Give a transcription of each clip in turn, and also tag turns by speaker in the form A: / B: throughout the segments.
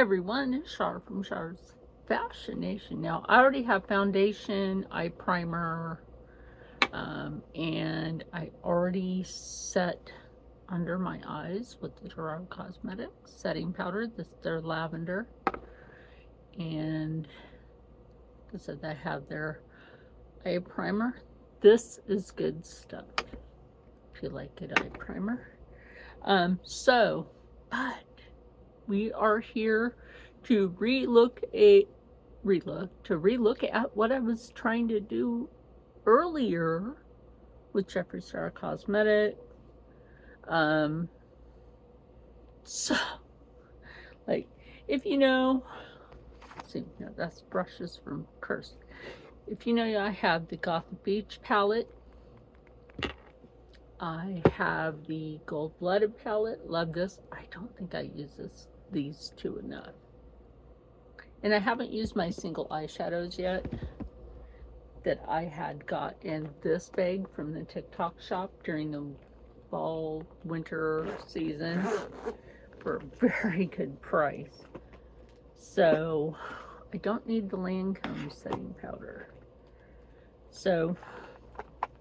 A: everyone, it's Char from Char's Fashion Nation. Now, I already have foundation, eye primer, and I already set under my eyes with the Gerard Cosmetics setting powder. This is their lavender. And like I said, I have their eye primer. This is good stuff if you like it, eye primer. But we are here to relook at what I was trying to do earlier with Jeffree Star Cosmetic. So, like, if you know, see, no, that's brushes from Curse. If you know, I have the Gothic Beach palette. I have the Gold Blooded palette. Love this. I don't think I use these two enough. And I haven't used my single eyeshadows yet that I had got in this bag from the TikTok shop during the fall winter season for a very good price. So I don't need the Lancome setting powder. So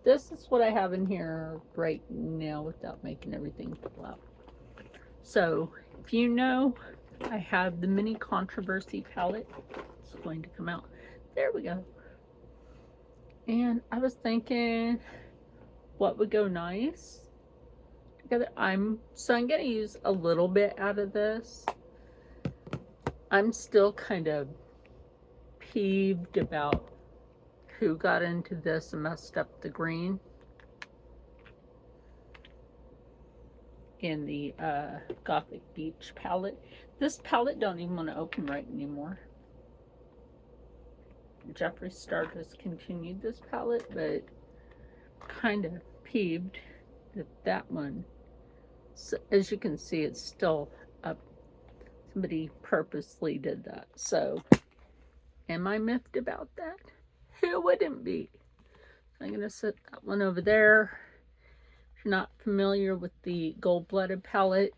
A: this is what I have in here right now without making everything fall out. So if you know, I have the Mini Controversy palette. It's going to come out. There we go. And I was thinking what would go nice together. So I'm going to use a little bit out of this. I'm still kind of peeved about who got into this and messed up the green in the Gothic Beach palette. This palette don't even want to open right anymore. Jeffree Star just continued this palette, but kind of peeved that that one, so as you can see, it's still up. Somebody purposely did that. So am I miffed about that? Who wouldn't be? I'm going to set that one over there. If you're not familiar with the Gold Blooded palette,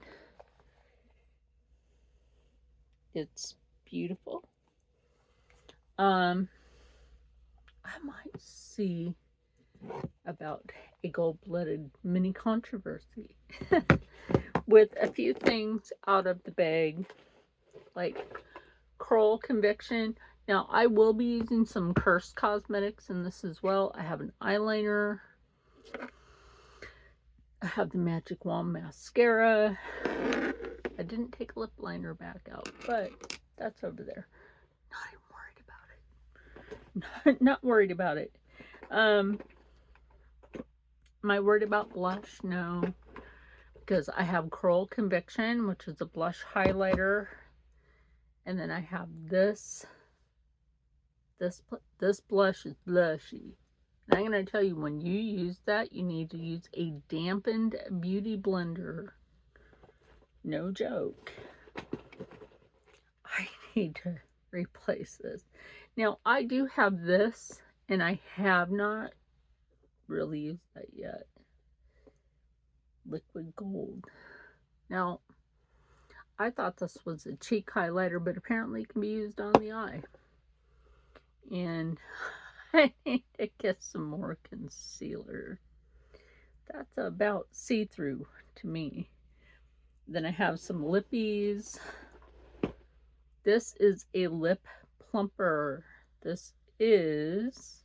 A: it's beautiful. I might see about a Gold-Blooded Mini Controversy with a few things out of the bag, like Curl Conviction. Now, I will be using some Curse Cosmetics in this as well. I have an eyeliner. I have the Magic Wand Mascara. I didn't take lip liner back out, but that's over there. Not worried about it. Am I worried about blush? No, because I have Curl Conviction, which is a blush highlighter, and then I have this blush is blushy. And I'm going to tell you, when you use that, you need to use a dampened beauty blender. No joke. I need to replace this. Now, I do have this, and I have not really used that yet. Liquid Gold. Now, I thought this was a cheek highlighter, but apparently it can be used on the eye. And I need to get some more concealer. That's about see-through to me. Then I have some lippies. This is a lip plumper. This is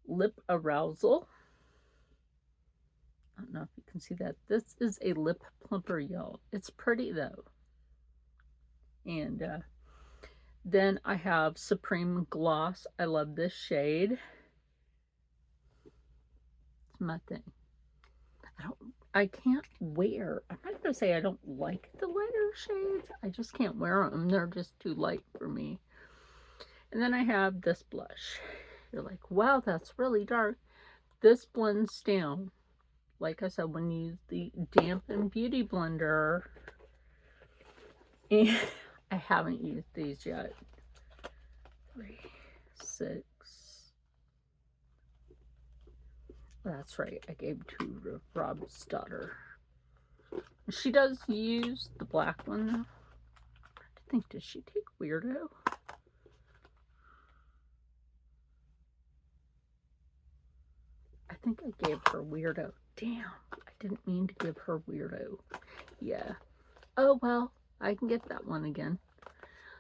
A: Lip Arousal. I don't know if you can see that. This is a lip plumper, y'all. It's pretty though. And then I have Supreme Gloss. I love this shade. It's my thing. I can't wear. I'm not going to say I don't like the lighter shades. I just can't wear them. They're just too light for me. And then I have this blush. You're like, wow, that's really dark. This blends down. Like I said, when you use the dampened beauty blender. And I haven't used these yet. 3, 6. That's right. I gave 2 to Rob's daughter. She does use the black one though. think, does she take Weirdo? I think I gave her Weirdo. Damn, I didn't mean to give her Weirdo. Yeah. Oh, well, I can get that one again.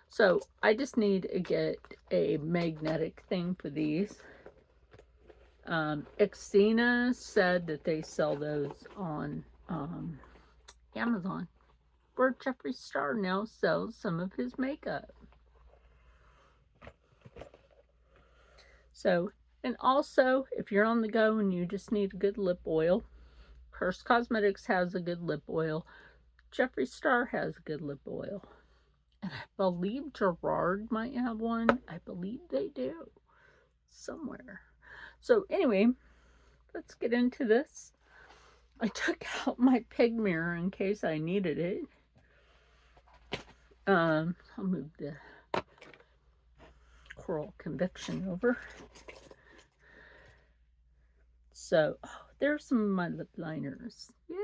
A: So I just need to get a magnetic thing for these. Xena said that they sell those on Amazon, where Jeffree Star now sells some of his makeup. So, and also, if you're on the go and you just need a good lip oil, Curse Cosmetics has a good lip oil. Jeffree Star has a good lip oil. And I believe Gerard might have one. I believe they do. Somewhere. So anyway, let's get into this. I took out my pig mirror in case I needed it. I'll move the Coral Conviction over. So, oh, there's some of my lip liners. Yay!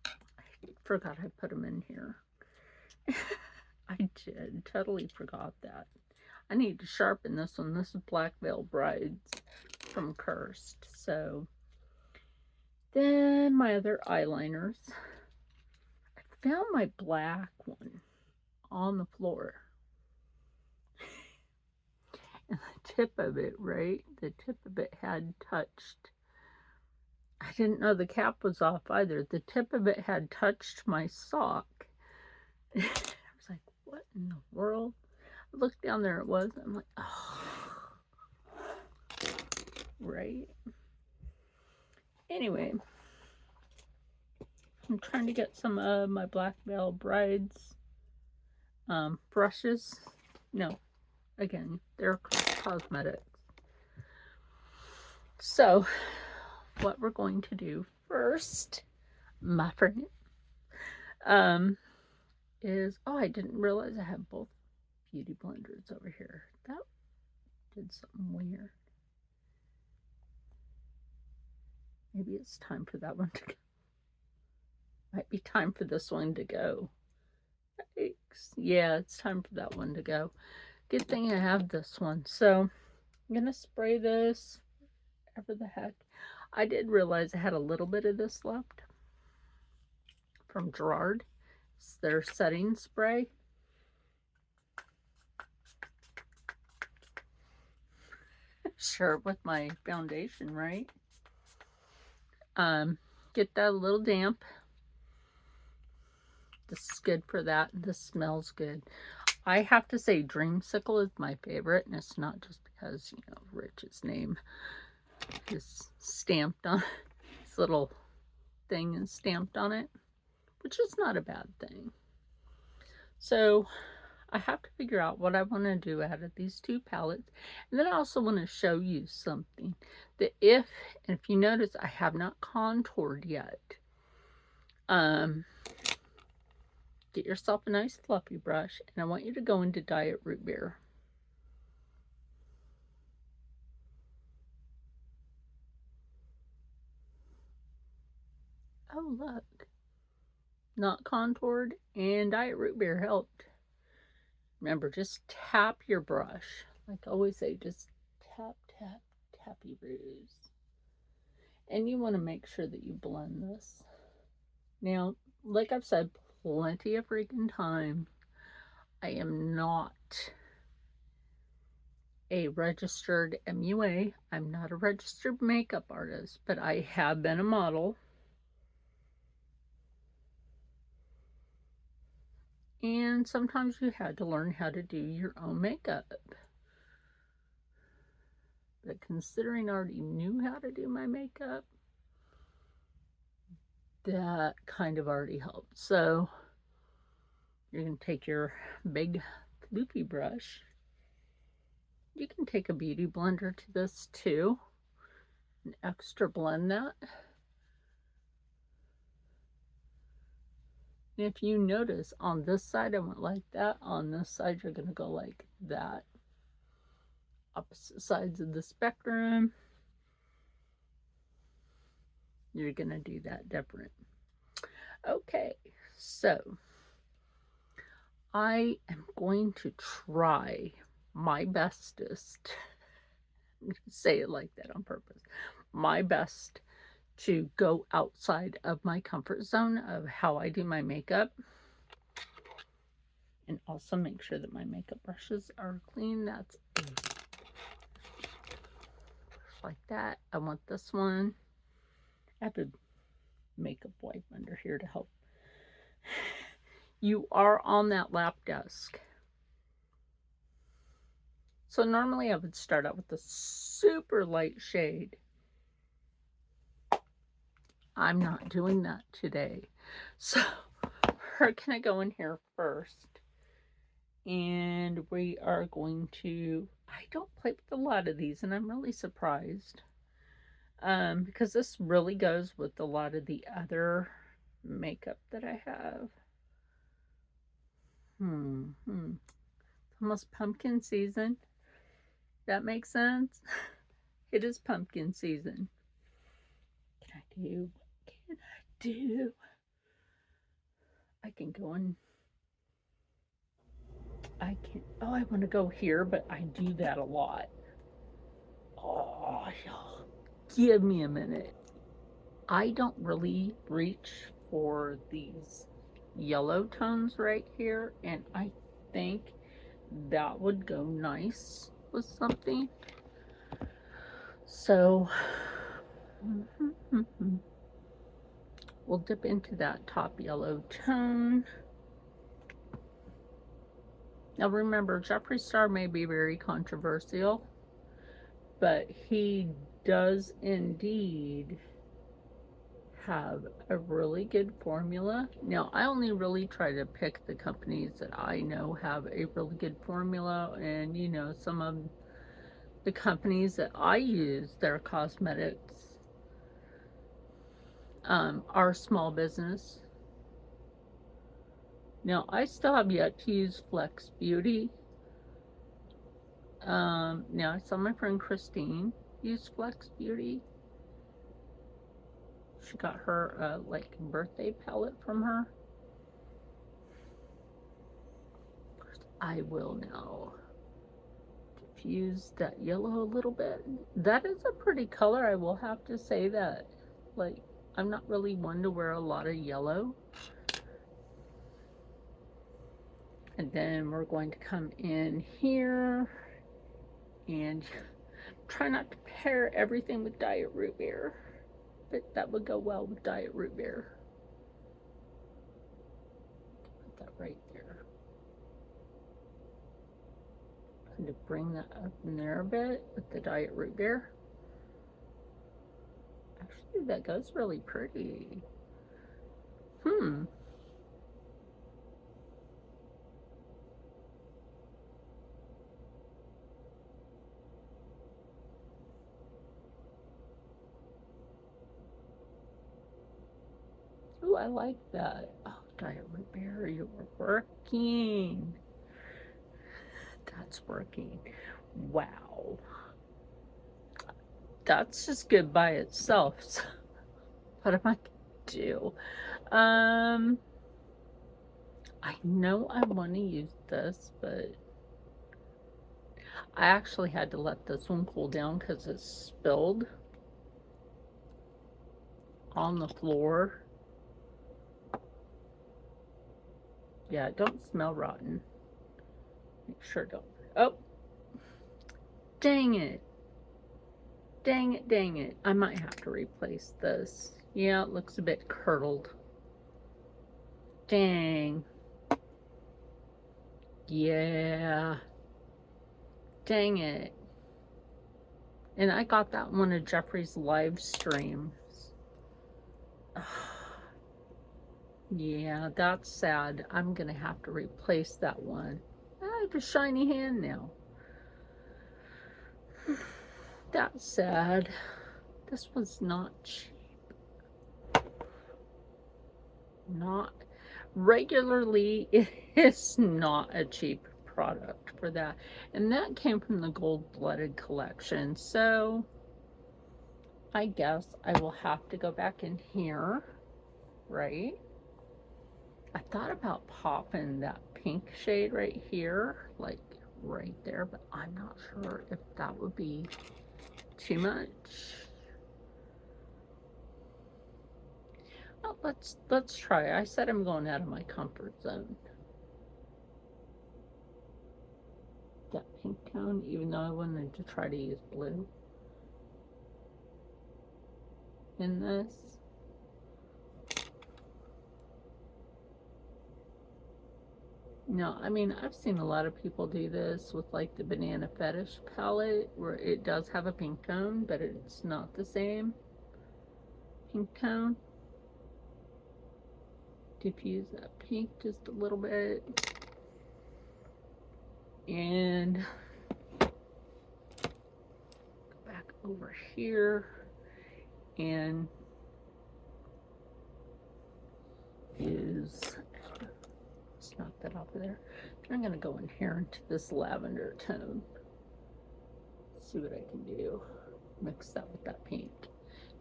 A: I forgot I put them in here. I did. Totally forgot that. I need to sharpen this one. This is Black Veil Brides from Cursed. So, then my other eyeliners. I found my black one on the floor. And the tip of it, right? The tip of it had touched. I didn't know the cap was off either. The tip of it had touched my sock. I was like, what in the world? I looked down there, it was. I'm like, oh. Right? Anyway, I'm trying to get some of my Black Veil Brides brushes. No, again, they're cosmetics. So, what we're going to do first, my friend, is, oh, I didn't realize I have both beauty blenders over here. That did something weird. Maybe it's time for that one to go. Might be time for this one to go. Thanks. Yeah, it's time for that one to go. Good thing I have this one. So I'm gonna spray this. Whatever the heck. I did realize I had a little bit of this left from Gerard. It's their setting spray. Sure, with my foundation, right? Get that a little damp. This is good for that. This smells good. I have to say Dreamsicle is my favorite, and it's not just because, you know, Rich's name is stamped on, this little thing is stamped on it, which is not a bad thing. So I have to figure out what I want to do out of these two palettes. And then I also want to show you something that if you notice, I have not contoured yet. Get yourself a nice fluffy brush, and I want you to go into Diet Root Beer. Oh, look. Not contoured, and Diet Root Beer helped. Remember, just tap your brush. Like I always say, just tap, tap, tappy-roos. And you want to make sure that you blend this. Now, like I've said plenty of freaking time, I am not a registered MUA. I'm not a registered makeup artist, but I have been a model. And sometimes you had to learn how to do your own makeup. But considering I already knew how to do my makeup, that kind of already helped. So you're going to take your big floofy brush. You can take a beauty blender to this too. An extra blend that. And if you notice, on this side I went like that. On this side you're going to go like that. Opposite sides of the spectrum, you're going to do that different. Okay, so I am going to try my bestest, say it like that on purpose, my best to go outside of my comfort zone of how I do my makeup, and also make sure that my makeup brushes are clean. That's like that. I want this one. I have a makeup wipe under here to help. You are on that lap desk. So normally I would start out with a super light shade. I'm not doing that today. So we're going to go in here first. And we are going to, I don't play with a lot of these, and I'm really surprised. Because this really goes with a lot of the other makeup that I have. It's almost pumpkin season. That makes sense? It is pumpkin season. What can I do? What can I do? I can go in. I can. Oh, I want to go here, but I do that a lot. Oh, give me a minute. I don't really reach for these yellow tones right here, and I think that would go nice with something. So we'll dip into that top yellow tone. Now remember, Jeffree Star may be very controversial, but he does indeed have a really good formula. Now, I only really try to pick the companies that I know have a really good formula, and you know, some of the companies that I use, their cosmetics, are small business. Now, I still have yet to use Flex Beauty. Now, I saw my friend Christine use Flex Beauty. She got her like birthday palette from her. I will now diffuse that yellow a little bit. That is a pretty color, I will have to say that. Like, I'm not really one to wear a lot of yellow. And then we're going to come in here and try not to pair everything with Diet Root Beer, but that would go well with Diet Root Beer. Put that right there. And to bring that up in there a bit with the Diet Root Beer. Actually, that goes really pretty. Ooh, I like that. Oh, Diet Root Beer, you're working. That's working. Wow. That's just good by itself. So what am I gonna do? I know I want to use this, but I actually had to let this one cool down because it spilled on the floor. Yeah, don't smell rotten. Make sure don't. Oh, dang it. Dang it, dang it. I might have to replace this. Yeah, it looks a bit curdled. Dang. Yeah. Dang it. And I got that one of Jeffree's live streams. Yeah, that's sad. I'm gonna have to replace that one. I have a shiny hand now. That's sad. This was not cheap. Not regularly, it is not a cheap product for that. And that came from the gold-blooded collection. So I guess I will have to go back in here, right? I thought about popping that pink shade right here, like right there, but I'm not sure if that would be too much. Well, let's try. I said I'm going out of my comfort zone. That pink tone, even though I wanted to try to use blue in this. No, I mean, I've seen a lot of people do this with like the Banana Fetish palette, where it does have a pink tone, but it's not the same pink tone. Diffuse that pink just a little bit. And go back over here and let's knock that off of there. I'm going to go in here into this lavender tone. See what I can do. Mix that with that pink.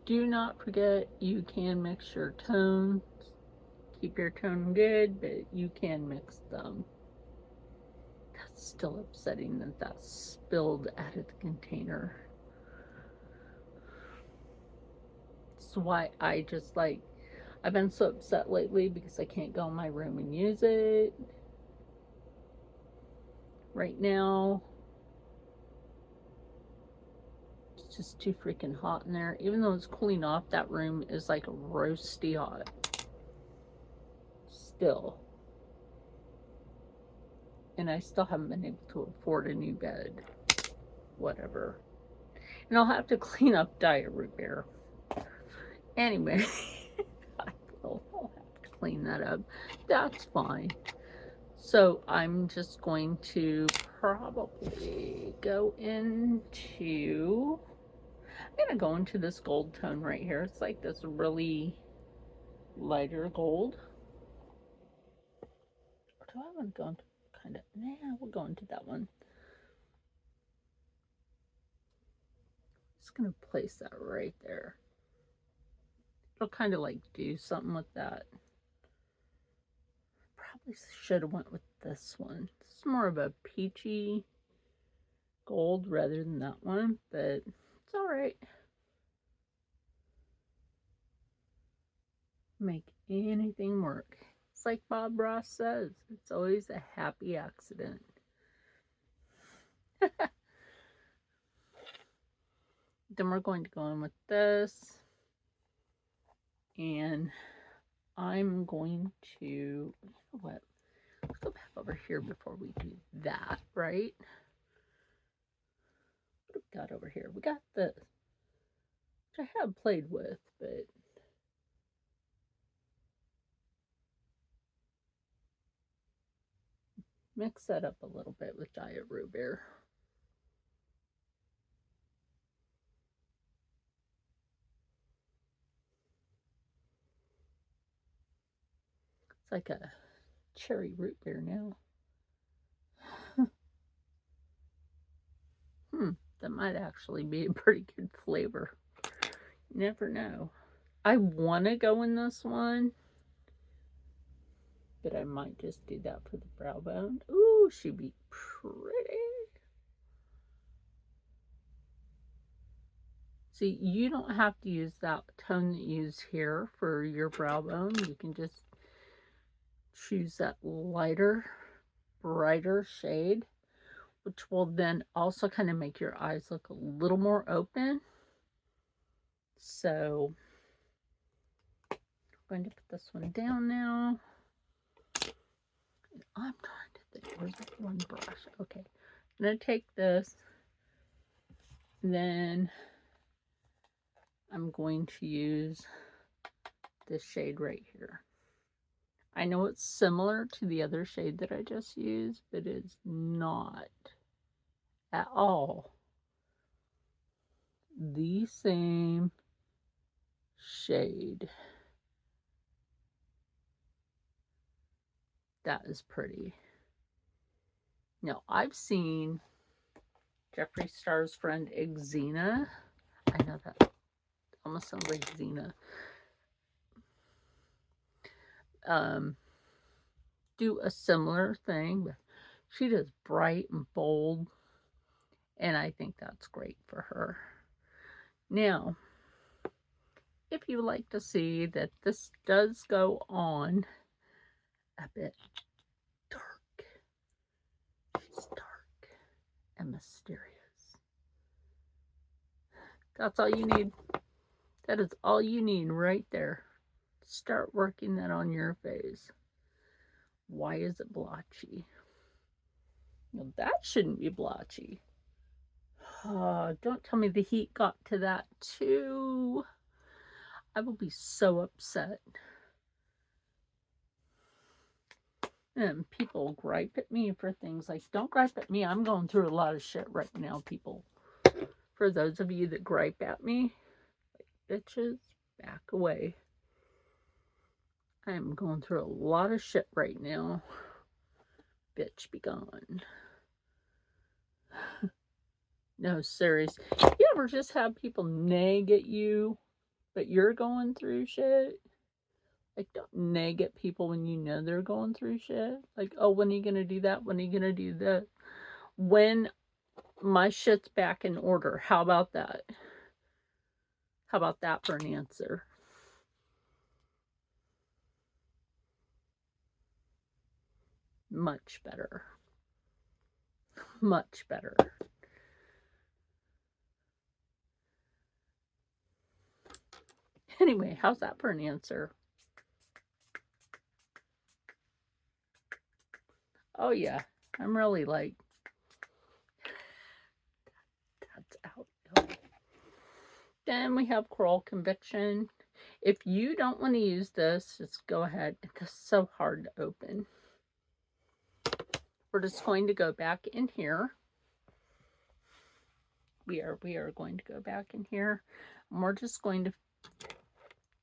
A: Do not forget, you can mix your tones. Keep your tone good, but you can mix them. That's still upsetting that that spilled out of the container. That's why I just like, I've been so upset lately because I can't go in my room and use it. Right now, it's just too freaking hot in there. Even though it's cooling off, that room is like roasty hot. Still. And I still haven't been able to afford a new bed. Whatever. And I'll have to clean up Diet Root Beer. Anyway, I'll have to clean that up. That's fine. So I'm just going to probably go into, I'm going to go into this gold tone right here. It's like this really lighter gold. Or do I want to go into kind of, nah, we'll go into that one. Just going to place that right there. It'll kind of like do something with that. Probably should have went with this one. It's more of a peachy gold rather than that one, but it's all right. Make anything work. It's like Bob Ross says, it's always a happy accident. Then we're going to go in with this, and I'm going to, you know what, let's go back over here before we do that, right? What have we got over here? We got this, which I have played with, but mix that up a little bit with Diet Root Beer. It's like a cherry root beer now. That might actually be a pretty good flavor. You never know. I want to go in this one, but I might just do that for the brow bone. Ooh, she'd be pretty. See, you don't have to use that tone that you use here for your brow bone. You can just choose that lighter, brighter shade, which will then also kind of make your eyes look a little more open. So I'm going to put this one down now. And I'm trying to think, where's that one brush? Okay, I'm going to take this, then I'm going to use this shade right here. I know it's similar to the other shade that I just used, but it's not at all the same shade. That is pretty. Now, I've seen Jeffree Star's friend Xena. I know that almost sounds like Xena. do a similar thing, but she does bright and bold, and I think that's great for her. Now, if you like to see that this does go on a bit dark, she's dark and mysterious. That's all you need. That is all you need right there. Start working that on your face. Why is it blotchy? Now that shouldn't be blotchy. Oh, don't tell me the heat got to that too. I will be so upset. And people gripe at me for things like, don't gripe at me. I'm going through a lot of shit right now, people. For those of you that gripe at me, like, bitches, back away. I am going through a lot of shit right now. Bitch, be gone. No, serious. You ever just have people nag at you, but you're going through shit? Like, don't nag at people when you know they're going through shit. Like, oh, when are you going to do that? When are you going to do that? When my shit's back in order. How about that? How about that for an answer? Much better. Much better. Anyway, how's that for an answer? Oh, yeah. I'm really like, that's out. Then we have coral conviction. If you don't want to use this, just go ahead. It's so hard to open. We're just going to go back in here. We are going to go back in here. And we're just going to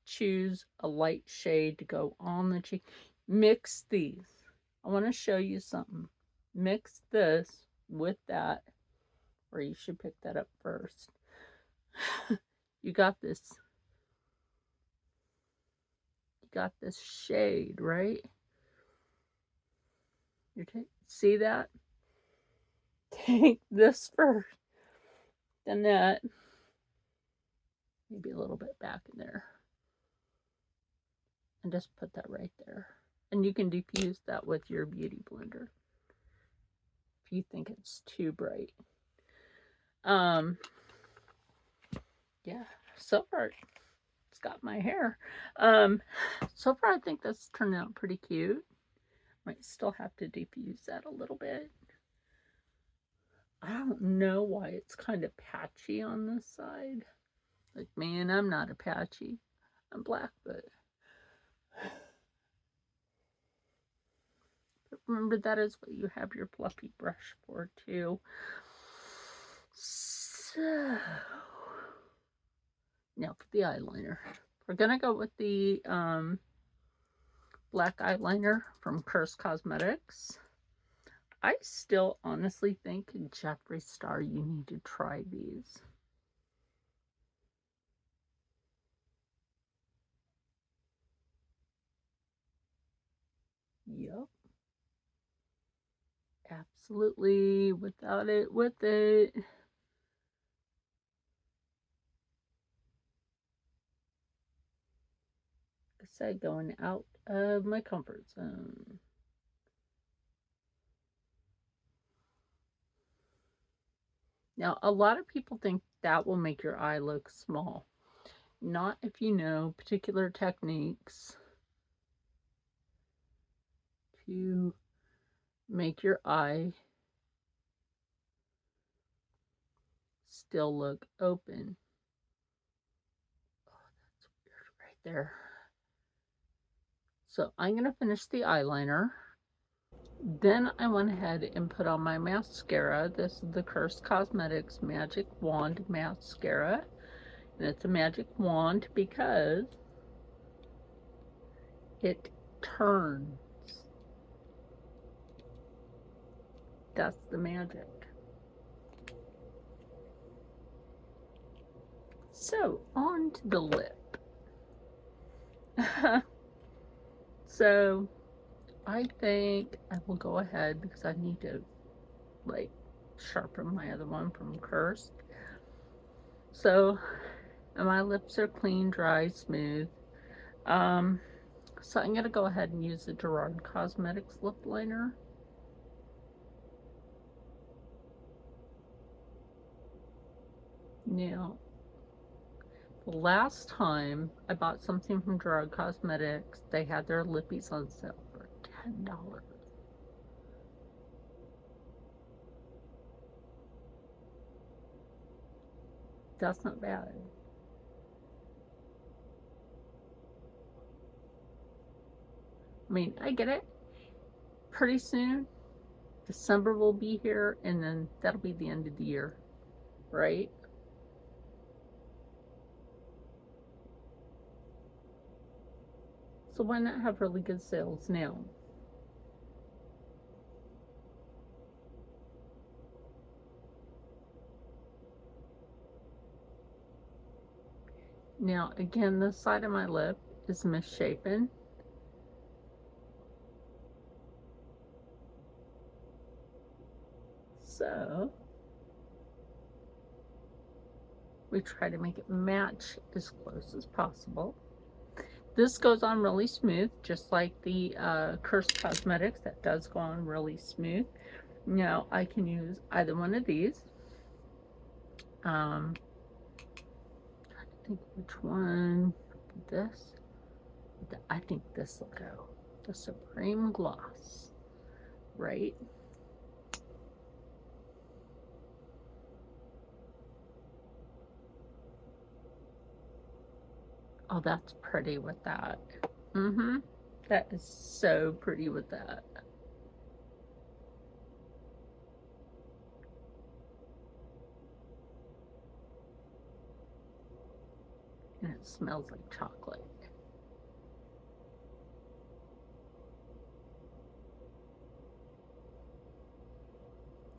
A: choose a light shade to go on the cheek. Mix these. I want to show you something. Mix this with that, or you should pick that up first. You got this. You got this shade, right? You see that? Take this first, then that. Maybe a little bit back in there. And just put that right there. And you can diffuse that with your beauty blender if you think it's too bright. Yeah, so far it's got my hair. So far I think that's turned out pretty cute. Might still have to diffuse that a little bit. I don't know why it's kind of patchy on this side. Like, man, I'm not a patchy. I'm black, but remember, that is what you have your fluffy brush for, too. So, now for the eyeliner. We're going to go with the black eyeliner from Curse Cosmetics. I still honestly think, Jeffree Star, you need to try these. Yep. Absolutely. Without it, with it. I said, going out of my comfort zone. Now, a lot of people think that will make your eye look small. Not if you know particular techniques to make your eye still look open. Oh, that's weird right there. So I'm going to finish the eyeliner. Then I went ahead and put on my mascara. This is the Curse Cosmetics Magic Wand Mascara. And it's a magic wand because it turns. That's the magic. So, on to the lip. So, I think I will go ahead because I need to like sharpen my other one from Cursed. So, and my lips are clean, dry, smooth. Um, so I'm gonna go ahead and use the Gerard Cosmetics lip liner. Now, the last time I bought something from Gerard Cosmetics, they had their lippies on sale for $10. That's not bad. I mean, I get it. Pretty soon, December will be here, and then that'll be the end of the year, right? So why not have really good sales now? Now, again, this side of my lip is misshapen. So we try to make it match as close as possible. This goes on really smooth, just like the Cursed Cosmetics. That does go on really smooth. Now, I can use either one of these. Trying to think which one. This. I think this will go. The Supreme Gloss. Right? Oh, that's pretty with that. That is so pretty with that. And it smells like chocolate.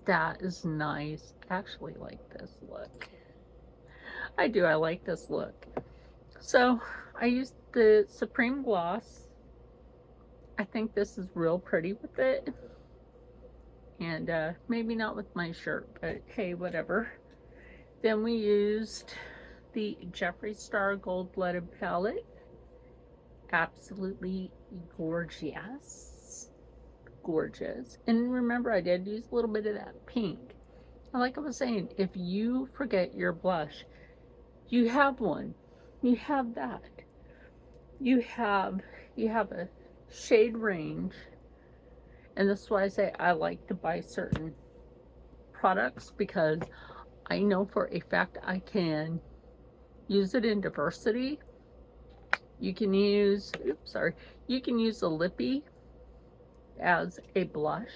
A: That is nice. I actually like this look. I do. I like this look. So I used the Supreme Gloss. I think this is real pretty with it. And maybe not with my shirt, but hey, whatever. Then we used the Jeffree Star Gold Blooded Palette. Absolutely gorgeous. Gorgeous. And remember, I did use a little bit of that pink. Like I was saying, if you forget your blush, you have one. You have that. You have a shade range. And this is why I say I like to buy certain products, because I know for a fact I can use it in diversity. You can use, you can use a lippy as a blush.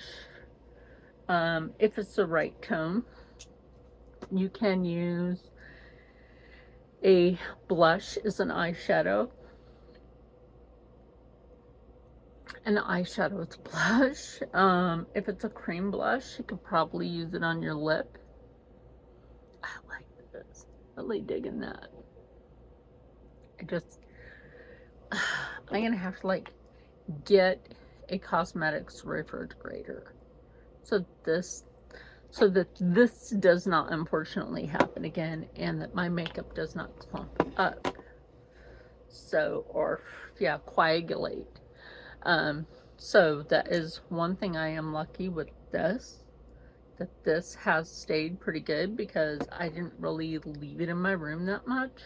A: If it's the right tone, you can use a blush as an eyeshadow. An eyeshadow is blush. If it's a cream blush, you could probably use it on your lip. I like this. Really digging that. I'm gonna have to like get a cosmetics refrigerator so that this does not unfortunately happen again, and that my makeup does not clump up. So, or yeah, coagulate. So that is one thing I am lucky with this, that this has stayed pretty good, because I didn't really leave it in my room that much.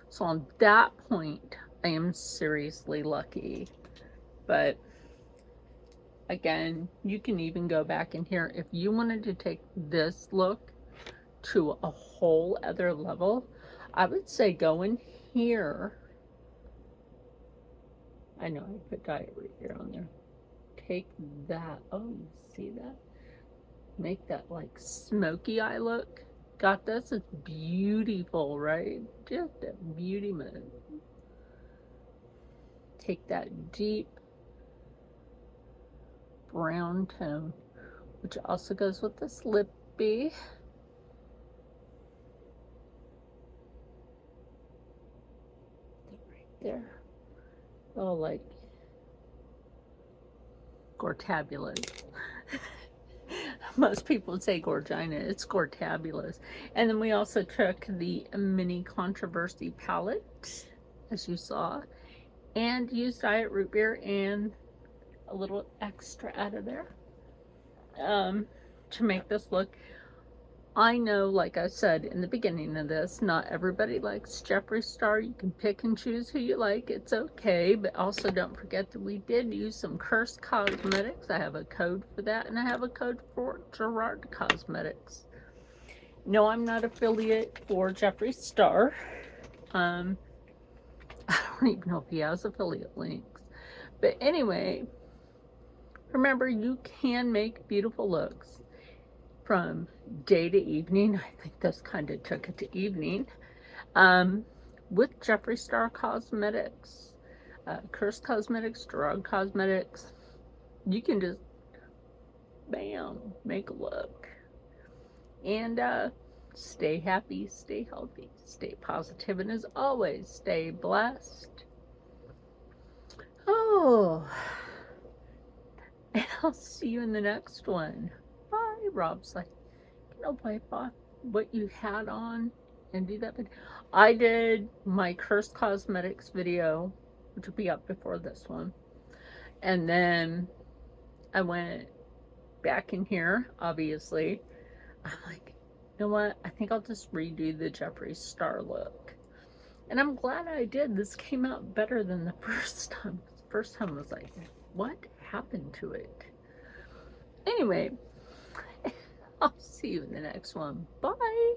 A: So on that point, I am seriously lucky. But again, you can even go back in here if you wanted to take this look to a whole other level. I would say go in here. I know I put diary here on there. Take that. Oh, you see that? Make that like smoky eye look. Got this? It's beautiful, right? Just a beauty mode. Take that deep brown tone, which also goes with this lippy. Right there. Oh, like Gortabulous. Most people would say Gorgina. It's Gortabulous. And then we also took the Mini Controversy palette, as you saw, and used diet root beer and a little extra out of there to make this look. I know, like I said in the beginning of this, not everybody likes Jeffree Star. You can pick and choose who you like. It's okay. But also don't forget that we did use some Cursed Cosmetics. I have a code for that, and I have a code for Gerard Cosmetics. No, I'm not affiliate for Jeffree Star. I don't even know if he has affiliate links. But anyway, remember, you can make beautiful looks from day to evening. I think this kind of took it to evening. With Jeffree Star Cosmetics, Cursed Cosmetics, Gerard Cosmetics, you can just, bam, make a look. And stay happy, stay healthy, stay positive, and as always, stay blessed. Oh, and I'll see you in the next one. Bye. Rob's like, wipe off what you had on and do that. But I did my Cursed Cosmetics video, which will be up before this one, and then I went back in here. Obviously, I'm like, you know what, I think I'll just redo the Jeffree Star look, and I'm glad I did. This came out better than the first time. The first time I was like, what happened to it? Anyway, I'll see you in the next one. Bye.